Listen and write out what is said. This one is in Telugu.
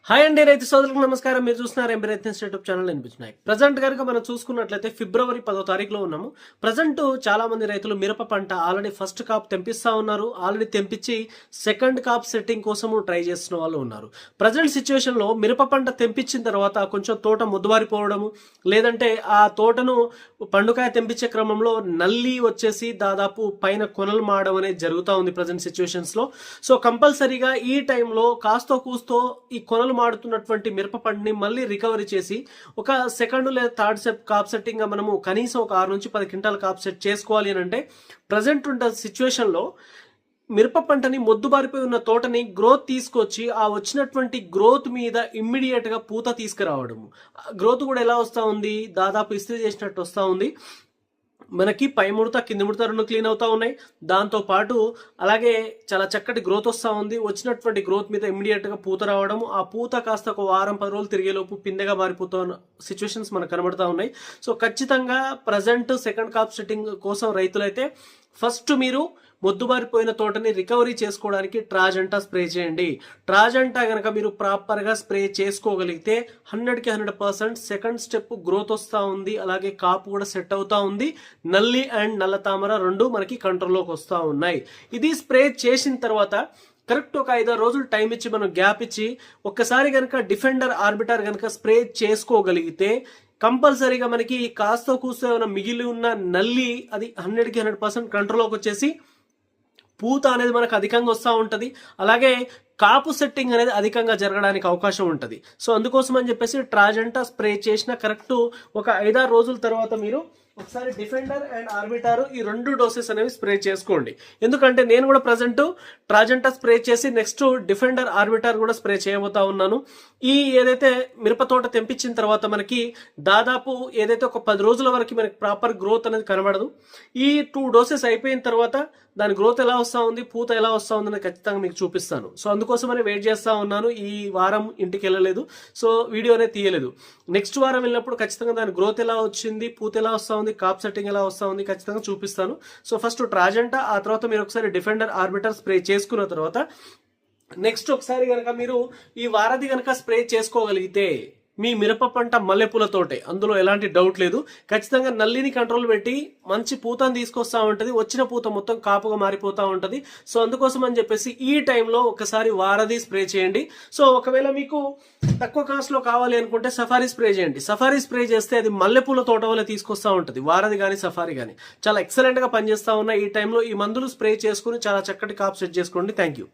హాయ్ అండి, రైతు సోదరులకు నమస్కారం. మీరు చూస్తున్నారు ఎంబీ రైతు యూట్యూబ్ ఛానల్ వినిపించినాయి. ప్రజెంట్ కనుక మనం చూసుకున్నట్లయితే ఫిబ్రవరి 10వ తారీఖులో ఉన్నాము. ప్రజెంట్ చాలా మంది రైతులు మిరప పంట ఆల్రెడీ ఫస్ట్ కాప్ తెంపిస్తా ఉన్నారు. ఆల్రెడీ తెంపించి సెకండ్ కాప్ సెట్టింగ్ కోసము ట్రై చేస్తున్న వాళ్ళు ఉన్నారు. ప్రజెంట్ సిచ్యువేషన్ లో మిరప పంట తెంపించిన తర్వాత కొంచెం తోట ముద్దువారిపోవడము, లేదంటే ఆ తోటను పండుకాయ తెంపించే క్రమంలో నల్లి వచ్చేసి దాదాపు పైన కొనలు మాడడం అనేది జరుగుతూ ఉంది ప్రజెంట్ సిచ్యువేషన్స్ లో. సో కంపల్సరీగా ఈ టైంలో కాస్తో కూస్తో ఈ కొనలు మాడుతున్నటువంటి మిరప పంటని మళ్ళీ రికవరీ చేసి ఒక సెకండ్ లేదా థర్డ్ కాప్ సెట్టింగ్ గా మనము కనీసం ఒక 6 నుంచి 10 క్వింటాల్ కాప్ సెట్ చేసుకోవాలి అని అంటే ప్రజెంట్ ఉన్న సిచ్యువేషన్ లో మిరప పంటని మొద్దుబారిపోయి ఉన్న తోటని గ్రోత్ తీసుకొచ్చి ఆ వచ్చినటువంటి గ్రోత్ మీద ఇమ్మీడియట్ గా పూత తీసుకురావడము. గ్రోత్ కూడా ఎలా వస్తా ఉంది, దాదాపు ఇస్త్రీ చేసినట్టు వస్తా ఉంది. మనకి పై ముడత కింది ముడత రెండు క్లీన్ అవుతా ఉన్నాయి. దాంతో పాటు అలాగే చాలా చక్కటి గ్రోత్ వస్తూ ఉంది. వచ్చినటువంటి గ్రోత్ మీద ఇమ్మీడియట్ గా పూత రావడం, ఆ పూత కాస్త ఒక వారం 10 రోజులు తిరిగేలోపు పిందెగా మారిపోతున్న సిచ్యువేషన్స్ మనకు కనబడతా ఉన్నాయి. సో ఖచ్చితంగా ప్రజెంట్ సెకండ్ కాప్ సెట్టింగ్ కోసం రైతులైతే ఫస్ట్ మీరు మొద్దుబారిపోయిన తోటని రికవరీ చేసుకోవడానికి ట్రాజెంటా స్ప్రే చేయండి. ట్రాజెంటా కనుక మీరు ప్రాపర్గా స్ప్రే చేసుకోగలిగితే 100కి 100% సెకండ్ స్టెప్ గ్రోత్ వస్తూ ఉంది. అలాగే కాపు కూడా సెట్ అవుతా ఉంది. నల్లి అండ్ నల్ల తామర రెండు మనకి కంట్రోల్లోకి వస్తూ ఉన్నాయి. ఇది స్ప్రే చేసిన తర్వాత కరెక్ట్ ఒక 5 రోజులు టైం ఇచ్చి మనం గ్యాప్ ఇచ్చి ఒక్కసారి కనుక డిఫెండర్ ఆర్బిటర్ కనుక స్ప్రే చేసుకోగలిగితే కంపల్సరీగా మనకి కాస్త కూస్తో ఏమైనా మిగిలి ఉన్న నల్లి అది 100కి 100% కంట్రోల్లోకి వచ్చేసి పూత అనేది మనకు అధికంగా వస్తూ ఉంటుంది. అలాగే కాపు సెట్టింగ్ అనేది అధికంగా జరగడానికి అవకాశం ఉంటుంది. సో అందుకోసం అని చెప్పేసి ట్రాజెంటా స్ప్రే చేసిన కరెక్ట్ ఒక 5-6 రోజుల తర్వాత మీరు ఒకసారి డిఫెండర్ అండ్ ఆర్బిటార్ ఈ 2 డోసెస్ అనేవి స్ప్రే చేసుకోండి. ఎందుకంటే నేను కూడా ప్రజెంట్ ట్రాజెంటా స్ప్రే చేసి నెక్స్ట్ డిఫెండర్ ఆర్బిటార్ కూడా స్ప్రే చేయబోతా ఉన్నాను. ఈ ఏదైతే మిరప తోట తెంపించిన తర్వాత మనకి దాదాపు ఏదైతే ఒక 10 రోజుల వరకు మనకి ప్రాపర్ గ్రోత్ అనేది కనబడదు. ఈ 2 డోసెస్ అయిపోయిన తర్వాత దాని గ్రోత్ ఎలా వస్తూ ఉంది, పూత ఎలా వస్తూ ఉంది అనేది ఖచ్చితంగా మీకు చూపిస్తాను. సో అందుకోసమని వెయిట్ చేస్తూ ఉన్నాను. ఈ వారం ఇంటికి వెళ్ళలేదు, సో వీడియో అనేది తీయలేదు. నెక్స్ట్ వారం వెళ్ళినప్పుడు ఖచ్చితంగా దాని గ్రోత్ ఎలా వచ్చింది, పూత ఎలా వస్తూ ఉంది, కాప్ సెట్టింగ్ ఎలా వస్తూ ఉంది ఖచ్చితంగా చూపిస్తాను. సో ఫస్ట్ ట్రాజెంటా, ఆ తర్వాత మీరు ఒకసారి డిఫెండర్ ఆర్బిటర్ స్ప్రే చేసుకున్న తర్వాత నెక్స్ట్ ఒకసారి కనుక మీరు ఈ వారధి కనుక స్ప్రే చేసుకోగలిగితే మీ మిరప పంట మల్లెపూల తోటే, అందులో ఎలాంటి డౌట్ లేదు. ఖచ్చితంగా నల్లిని కంట్రోల్ పెట్టి మంచి పూతను తీసుకొస్తా ఉంటది. వచ్చిన పూత మొత్తం కాపుగా మారిపోతా ఉంటది. సో అందుకోసం అని చెప్పేసి ఈ టైంలో ఒకసారి వారధి స్ప్రే చేయండి. సో ఒకవేళ మీకు తక్కువ కాస్ట్ లో కావాలి అనుకుంటే సఫారీ స్ప్రే చేయండి. సఫారీ స్ప్రే చేస్తే అది మల్లెపూల తోట వల్ల తీసుకొస్తా ఉంటది. వారధి కానీ సఫారీ కానీ చాలా ఎక్సలెంట్ గా పనిచేస్తా ఉన్న ఈ టైంలో ఈ మందులు స్ప్రే చేసుకుని చాలా చక్కటి కాప్ సెట్ చేసుకోండి. Thank you.